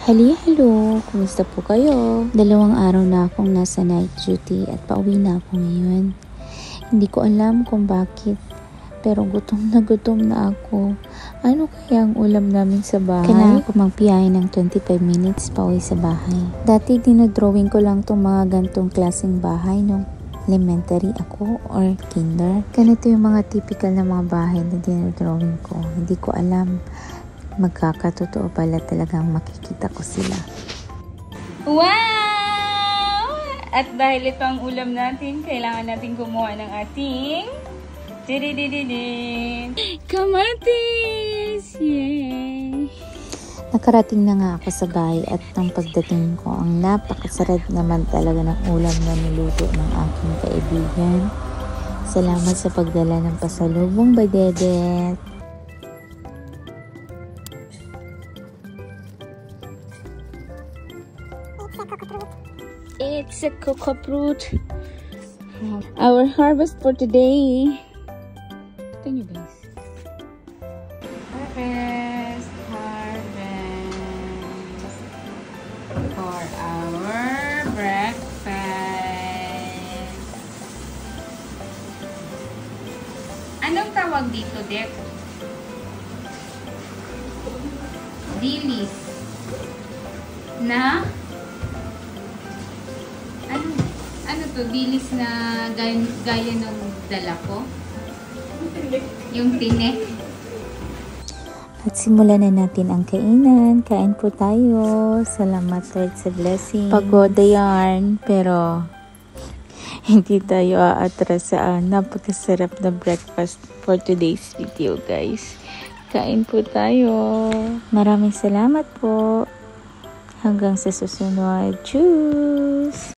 Hello, kumusta po kayo? 2 araw na akong nasa night duty at pauwi na ako ngayon. Hindi ko alam kung bakit, pero gutom na ako. Ano kaya ang ulam namin sa bahay? Kailangan ko magbiyahe ng 25 minutes pauwi sa bahay. Dati dinodrawing ko lang tong mga gantong klaseng bahay nung elementary ako or kinder. Ganito yung mga typical na mga bahay na dinodrawing ko. Hindi ko alam. Magkakatotoo pala talagang makikita ko sila. Wow! At dahil ito ang ulam natin, kailangan natin gumawa ng ating kamatis! Yay! Nakarating na nga ako sa bahay at nang pagdating ko, ang napakasarap naman talaga ng ulam na niluto ng aking kaibigan. Salamat sa pagdala ng pasalubong, Badedet. It's a cocoa fruit. Our harvest for today. Can you guys? Harvest for our breakfast. Anong tawag dito, Dek? Dilis. Na? Ano to? Dilis na gaya ng dala ko? Yung tinik. At simulan na natin ang kainan. Kain po tayo. Salamat Lord sa blessing. Pagoda yarn, pero hindi tayo aatrasaan. Napakasarap na breakfast for today's video, guys. Kain po tayo. Maraming salamat po. Hanggang sa susunod. Cheers!